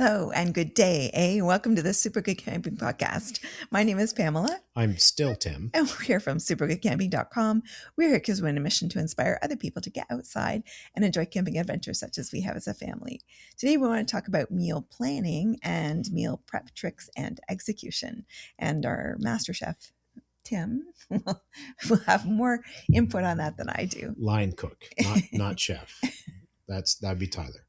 Hello and good day, Welcome to the Super Good Camping Podcast. My name is Pamela. I'm still Tim. And we're here from supergoodcamping.com. We're here because we're on a mission to inspire other people to get outside and enjoy camping adventures such as we have as a family. Today we want to talk about meal planning and meal prep tricks and execution. And our master chef, Tim, will have more input on that than I do. Line cook, not chef. That'd be Tyler.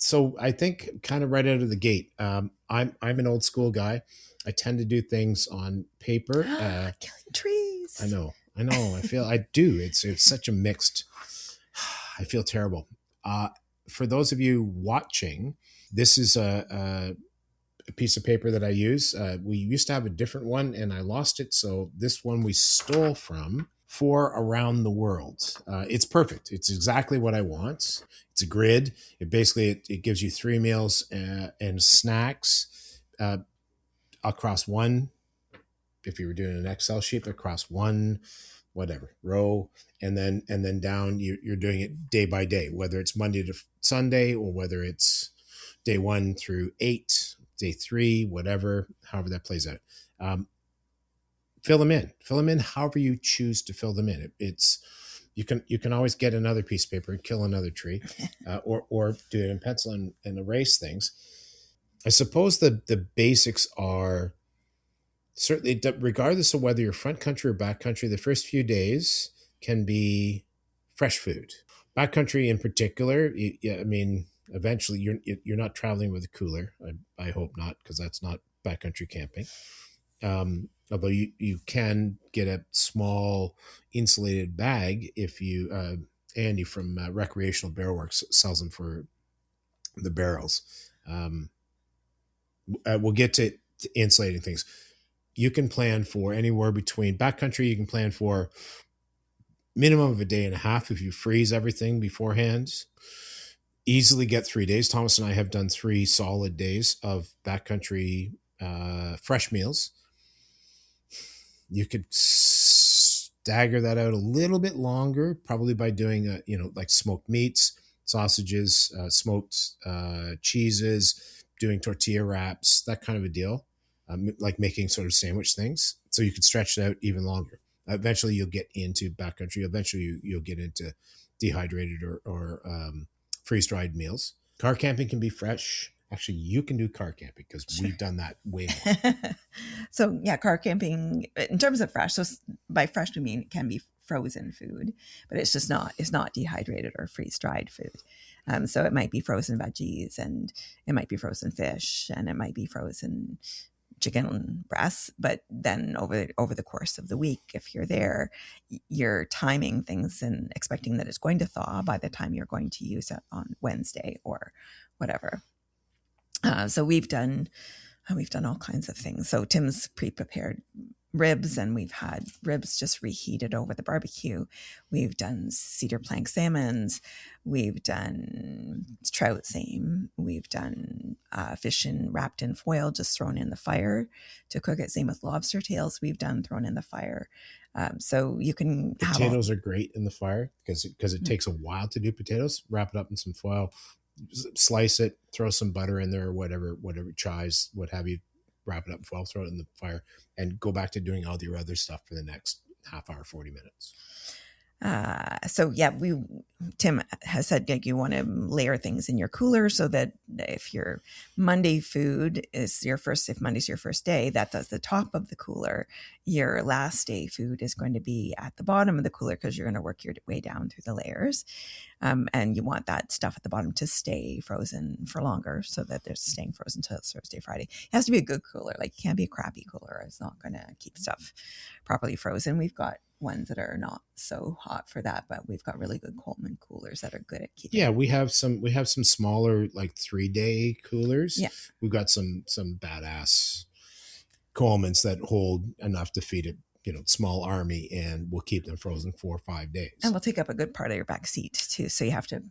So I think kind of right out of the gate, I'm an old school guy. I tend to do things on paper. Killing trees. I know. I do. It's such a mixed. I feel terrible. For those of you watching, this is a piece of paper that I use. We used to have a different one and I lost it. So this one we stole from for around the world. It's perfect. It's exactly what I want. It's a grid. It gives you 3 meals and snacks across one. If you were doing an Excel sheet, across one, whatever row, and then down, you're doing it day by day, whether it's Monday to Sunday or whether it's day 1 through 8, day 3, whatever, however that plays out. Fill them in however you choose to fill them in. You can always get another piece of paper and kill another tree, or do it in pencil and erase things. I suppose the basics are certainly, regardless of whether you're front country or back country, the first few days can be fresh food. Back country in particular, eventually you're not traveling with a cooler. I hope not, because that's not backcountry camping. Although you can get a small insulated bag if you, Andy from Recreational Barrel Works sells them for the barrels. We'll get to insulating things. You can plan for anywhere between backcountry. You can plan for minimum of a day and a half if you freeze everything beforehand. Easily get 3 days. Thomas and I have done 3 solid days of backcountry fresh meals. You could stagger that out a little bit longer, probably by doing like smoked meats, sausages, smoked cheeses, doing tortilla wraps, that kind of a deal, like making sort of sandwich things. So you could stretch it out even longer. Eventually you'll get into backcountry. Eventually you'll get into dehydrated or freeze-dried meals. Car camping can be fresh. Actually, you can do car camping because we've done that way more. So yeah, car camping in terms of fresh. So by fresh, we mean it can be frozen food, but it's not dehydrated or freeze-dried food. So it might be frozen veggies, and it might be frozen fish, and it might be frozen chicken breasts. But then over the course of the week, if you're there, you're timing things and expecting that it's going to thaw by the time you're going to use it on Wednesday or whatever. So we've done all kinds of things. So Tim's pre-prepared ribs, and we've had ribs just reheated over the barbecue. We've done cedar plank salmons. We've done trout same. We've done fish wrapped in foil, just thrown in the fire to cook it. Same with lobster tails. We've done thrown in the fire. So you can potatoes are great in the fire because it takes a while to do potatoes. Wrap it up in some foil, slice it, throw some butter in there, or whatever chives, what have you, wrap it up in foil, throw it in the fire, and go back to doing all your other stuff for the next half hour, 40 minutes. So yeah, Tim has said you want to layer things in your cooler so that if your Monday food is if Monday's your first day, that's at the top of the cooler. Your last day food is going to be at the bottom of the cooler because you're going to work your way down through the layers. And you want that stuff at the bottom to stay frozen for longer so that they're staying frozen until it's Thursday, Friday. It has to be a good cooler. Like, it can't be a crappy cooler. It's not going to keep stuff properly frozen. We've got ones that are not so hot for that, but we've got really good Coleman coolers that are good at keeping. Yeah, we have some smaller, like 3-day coolers. Yeah, we've got some badass Colemans that hold enough to feed a small army, and we'll keep them frozen 4 or 5 days. And we'll take up a good part of your back seat too, so you have to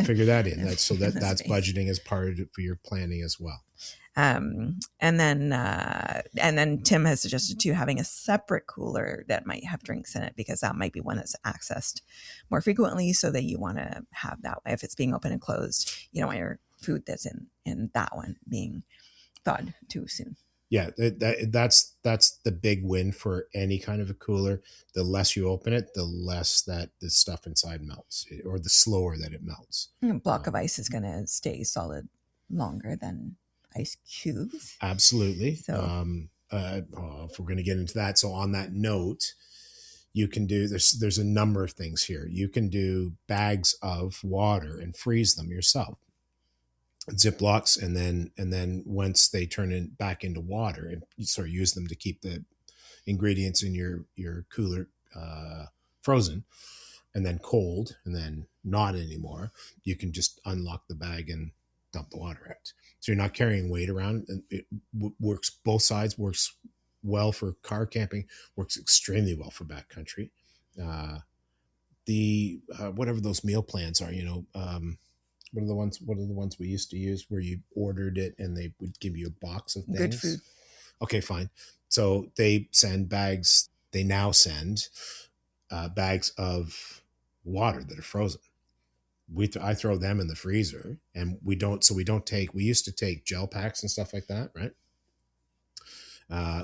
figure that in. That's budgeting as part of it for your planning as well. And then Tim has suggested too having a separate cooler that might have drinks in it, because that might be one that's accessed more frequently, so that you want to have that way. If it's being open and closed, you don't want your food that's in that one being thawed too soon. Yeah, that's the big win for any kind of a cooler. The less you open it, the less that the stuff inside melts, or the slower that it melts. A block of ice is going to stay solid longer than ice cubes. Absolutely. So If we're going to get into that, so on that note, you can do there's a number of things here. You can do bags of water and freeze them yourself, Ziplocs, and then once they turn it back into water, and you sort of use them to keep the ingredients in your cooler frozen and then cold and then not anymore, you can just unlock the bag and dump the water out. So you're not carrying weight around, and it works both sides. Works well for car camping, works extremely well for backcountry. The whatever those meal plans are, what are the ones we used to use where you ordered it and they would give you a box of things? Good food. Okay, fine. So they send bags. They now send bags of water that are frozen. I throw them in the freezer, and we don't take. We used to take gel packs and stuff like that, right?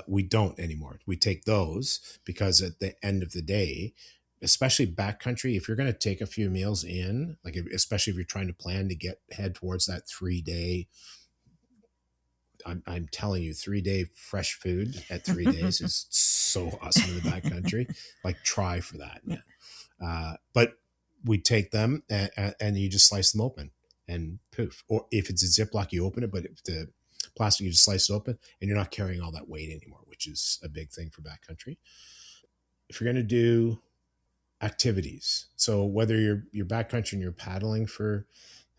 We don't anymore. We take those because at the end of the day, especially backcountry, if you're going to take a few meals in, like especially if you're trying to plan to head towards that 3-day, I'm telling you, 3-day fresh food at 3 days is so awesome in the backcountry. Like, try for that, man. But we take them and you just slice them open and poof. Or if it's a Ziploc, you open it, but if the plastic, you just slice it open, and you're not carrying all that weight anymore, which is a big thing for backcountry. If you're going to do activities, so whether you're backcountry and you're paddling for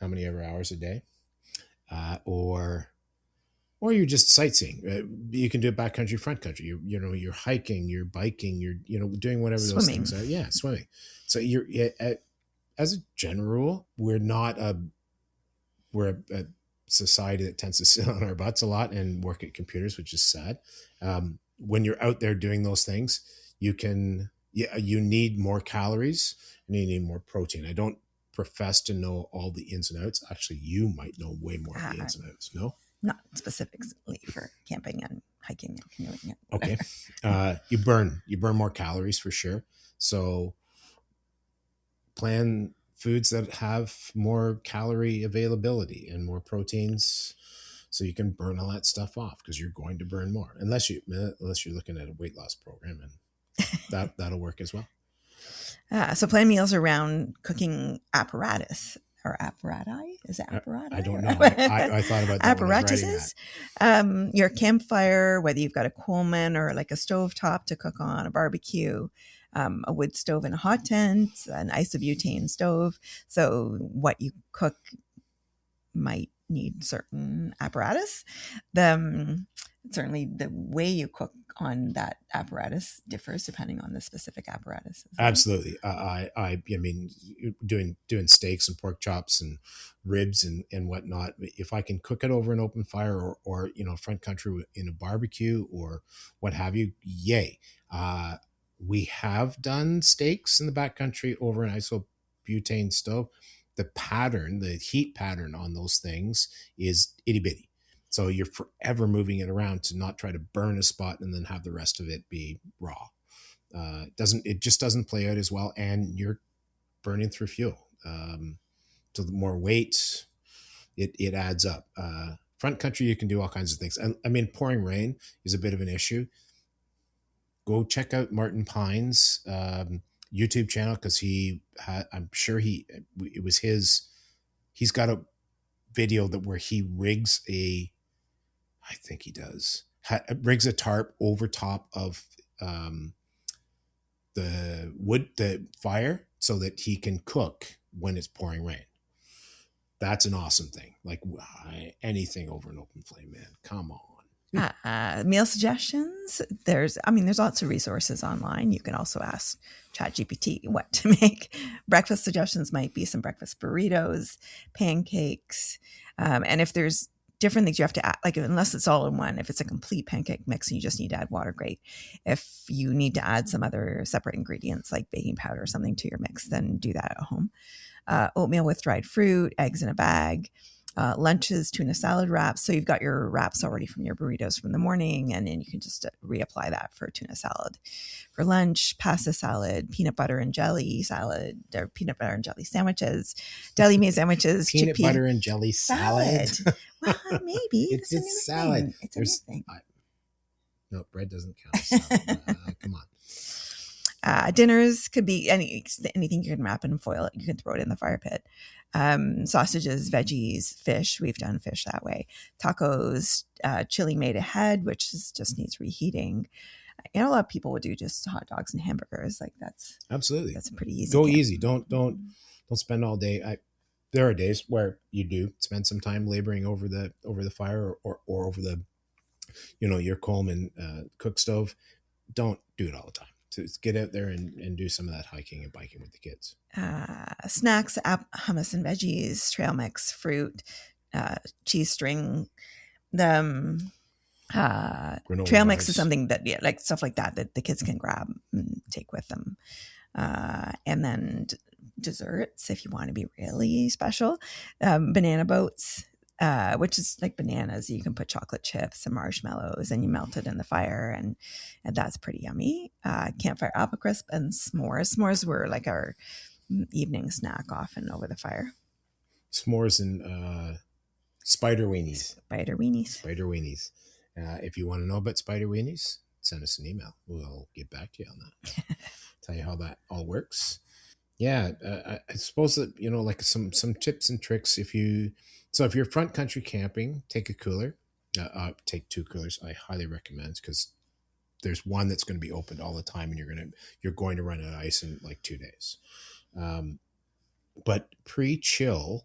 how many ever hours a day, or you're just sightseeing, you can do it backcountry, front country. You're hiking, you're biking, you're doing whatever those things are. Yeah, swimming. So as a general rule, we're a society that tends to sit on our butts a lot and work at computers, which is sad. When you're out there doing those things, you need more calories and you need more protein. I don't profess to know all the ins and outs. Actually, you might know way more of the ins and outs. No? Not specifically for camping and hiking and canoeing. Okay. You burn more calories for sure. So plan foods that have more calorie availability and more proteins, so you can burn all that stuff off, because you're going to burn more unless you're looking at a weight loss program, and that'll work as well. So plan meals around cooking apparatus. Or apparati? Is it apparati? I don't know. I thought about that. Apparatuses. Your campfire, whether you've got a Coleman or like a stove top to cook on, a barbecue, a wood stove in a hot tent, an isobutane stove. So what you cook might need certain apparatus. Certainly the way you cook on that apparatus differs depending on the specific apparatus. Absolutely. I mean, doing steaks and pork chops and ribs and whatnot, if I can cook it over an open fire or front country in a barbecue or what have you, yay. We have done steaks in the backcountry over an isobutane stove. The heat pattern on those things is itty bitty. So you're forever moving it around to not try to burn a spot and then have the rest of it be raw. It just doesn't play out as well, and you're burning through fuel. So the more weight, it adds up. Front country, you can do all kinds of things. And I mean, pouring rain is a bit of an issue. Go check out Martin Pine's YouTube channel, because I'm sure it was he's got a video where he rigs I think he does, rigs a tarp over top of the fire so that he can cook when it's pouring rain. That's an awesome thing. Like, anything over an open flame, man. Come on. Meal suggestions. There's lots of resources online. You can also ask ChatGPT what to make. Breakfast suggestions might be some breakfast burritos, pancakes. And if there's different things you have to add, like unless it's all in one, if it's a complete pancake mix and you just need to add water, great. If you need to add some other separate ingredients like baking powder or something to your mix, then do that at home. Oatmeal with dried fruit, eggs in a bag, Lunches, tuna salad wraps. So you've got your wraps already from your burritos from the morning, and then you can just reapply that for tuna salad. For lunch, pasta salad, peanut butter and jelly salad, or peanut butter and jelly sandwiches, deli made sandwiches, Peanut chickpea butter and jelly salad. Well, maybe it's it's a a new salad. thing. It's a new thing. No, bread doesn't count as salad. Come on. Dinners could be anything you can wrap and foil it. You can throw it in the fire pit. Sausages, veggies, fish. We've done fish that way. Tacos, chili made ahead, which just needs reheating. And a lot of people would do just hot dogs and hamburgers. Like that's absolutely a pretty easy. Go easy. Don't spend all day. There are days where you do spend some time laboring over the fire or over the your Coleman cook stove. Don't do it all the time. So get out there and do some of that hiking and biking with the kids. Snacks, hummus and veggies, trail mix, fruit, cheese string. The trail mix bars. Is something that like stuff like that the kids can grab and take with them. And then desserts, if you want to be really special, banana boats, which is like bananas. You can put chocolate chips and marshmallows and you melt it in the fire, and that's pretty yummy. Campfire apple crisp and s'mores. S'mores were like our evening snack often over the fire. S'mores and spider weenies. Spider weenies. If you want to know about spider weenies, send us an email. We'll get back to you on that. Tell you how that all works. Yeah, I suppose that like some tips and tricks. If you're front country camping, take a cooler. Take 2 coolers. I highly recommend, because there's one that's going to be opened all the time, and you're going to run out of ice in like 2 days. But pre-chill.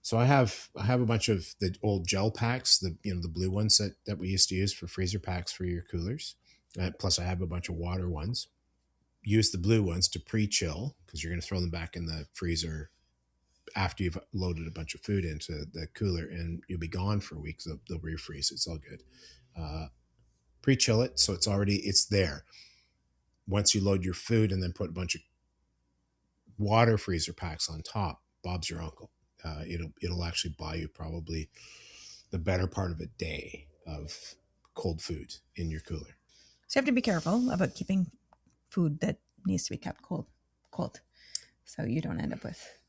So I have a bunch of the old gel packs, the blue ones that we used to use for freezer packs for your coolers. Plus I have a bunch of water ones. Use the blue ones to pre-chill, because you're going to throw them back in the freezer after you've loaded a bunch of food into the cooler, and you'll be gone for a week. So they'll refreeze. It's all good. Pre-chill it so it's there. Once you load your food and then put a bunch of water freezer packs on top, Bob's your uncle. It'll actually buy you probably the better part of a day of cold food in your cooler. So you have to be careful about keeping food that needs to be kept cold, so you don't end up with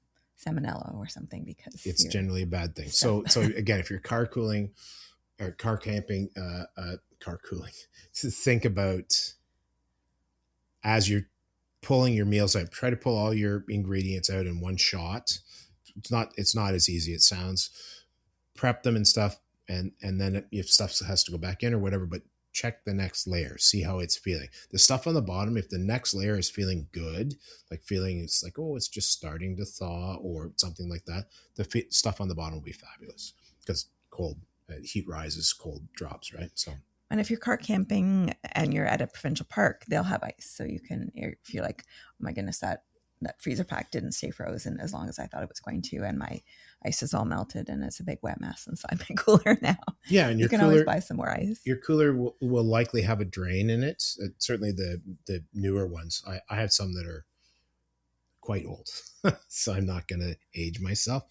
salmonella or something, because it's generally a bad thing. So again, if you're car cooling or car camping, car cooling, to think about as you're pulling your meals out, try to pull all your ingredients out in one shot. It's not as easy as it sounds. Prep them and stuff, and then if stuff has to go back in or whatever, but check the next layer, see how it's feeling. The stuff on the bottom, if the next layer is feeling good, like feeling it's like, oh, it's just starting to thaw or something like that, the stuff on the bottom will be fabulous, because cold heat rises, cold drops, right? So. And if you're car camping and you're at a provincial park, they'll have ice, so you can, if you're like, oh my goodness, that freezer pack didn't stay frozen as long as I thought it was going to, and my ice is all melted and it's a big wet mess inside my cooler now. Yeah, and you can always buy some more ice. Your cooler will likely have a drain in it. Certainly the newer ones. I have some that are quite old, so I'm not going to age myself.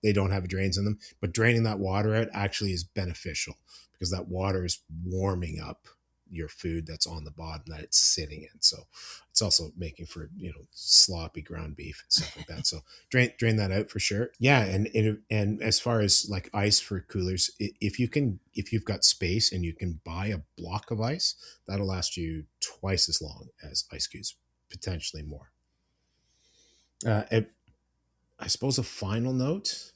They don't have drains in them, but draining that water out actually is beneficial, because that water is warming up your food that's on the bottom that it's sitting in. So it's also making for sloppy ground beef and stuff like that. So drain that out for sure. Yeah, and as far as like ice for coolers, if you've got space and you can buy a block of ice, that'll last you twice as long as ice cubes, potentially more. I suppose a final note: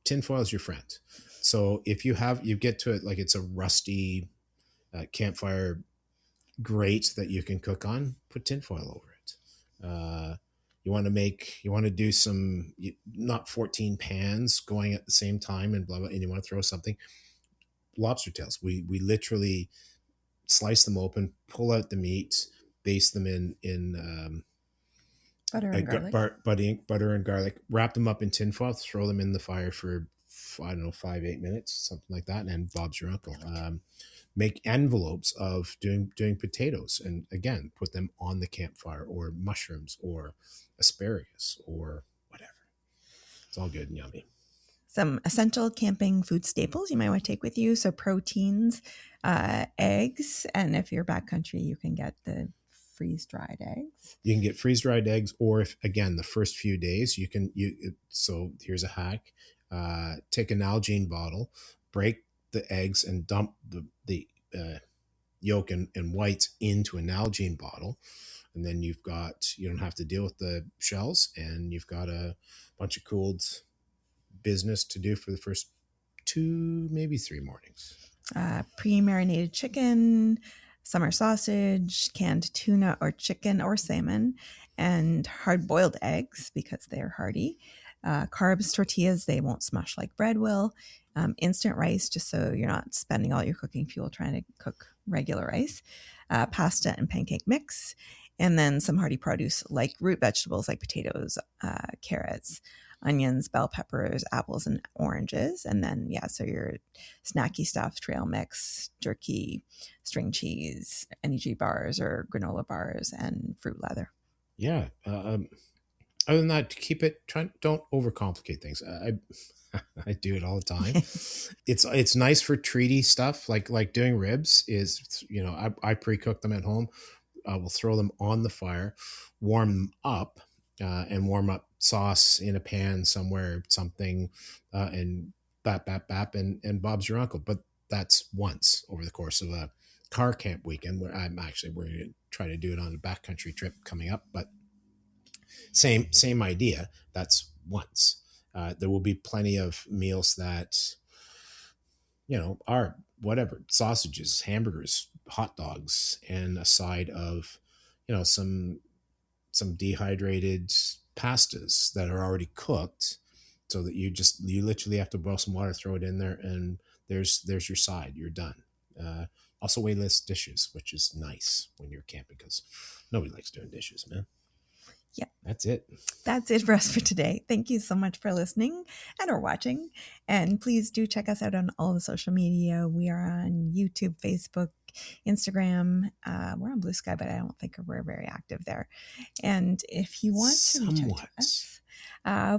tinfoil is your friend. So if you get to it like it's a rusty campfire grate that you can cook on, put tinfoil over it. You want to do some, not 14 pans going at the same time and blah blah, and you want to throw something. Lobster tails, we literally slice them open, pull out the meat, baste them in butter and garlic. Butter and garlic, wrap them up in tinfoil, throw them in the fire for 5-8 minutes, something like that, and Bob's your uncle. Make envelopes of doing potatoes, and again, put them on the campfire, or mushrooms or asparagus or whatever. It's all good and yummy. Some essential camping food staples you might want to take with you. So proteins, eggs, and if you're backcountry, you can get the freeze dried eggs. You can get freeze dried eggs, or if again the first few days you can you. So here's a hack: take an Nalgene bottle, break the eggs, and dump the yolk and whites into a Nalgene bottle, and then you don't have to deal with the shells, and you've got a bunch of cooled business to do for the first 2, maybe 3 mornings. Pre-marinated chicken, summer sausage, canned tuna or chicken or salmon, and hard-boiled eggs because they're hearty. Carbs, tortillas, they won't smush like bread will. Instant rice, just so you're not spending all your cooking fuel trying to cook regular rice. Pasta and pancake mix. And then some hearty produce like root vegetables like potatoes, carrots, onions, bell peppers, apples, and oranges. And then, yeah, so your snacky stuff, trail mix, jerky, string cheese, energy bars or granola bars, and fruit leather. Yeah. Other than that, to keep it, don't overcomplicate things. I do it all the time. It's nice for treaty stuff, like doing ribs. Is I pre-cook them at home. We'll throw them on the fire, warm them up, and warm up sauce in a pan somewhere, something, and bap, and Bob's your uncle. But that's once over the course of a car camp weekend. Where we're going to try to do it on a backcountry trip coming up, but same idea. That's once. There will be plenty of meals that are whatever, sausages, hamburgers, hot dogs, and a side of some dehydrated pastas that are already cooked, so that you literally have to boil some water, throw it in there, and there's your side. You're done. Also, way less dishes, which is nice when you're camping because nobody likes doing dishes, man. Yeah. That's it. That's it for us for today. Thank you so much for listening and or watching. And please do check us out on all the social media. We are on YouTube, Facebook, Instagram. We're on Blue Sky, but I don't think we're very active there. And if you want to reach out to us,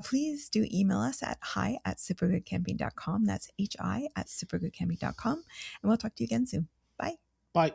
please do email us at hi@supergoodcamping.com. That's hi@supergoodcamping.com. And we'll talk to you again soon. Bye. Bye.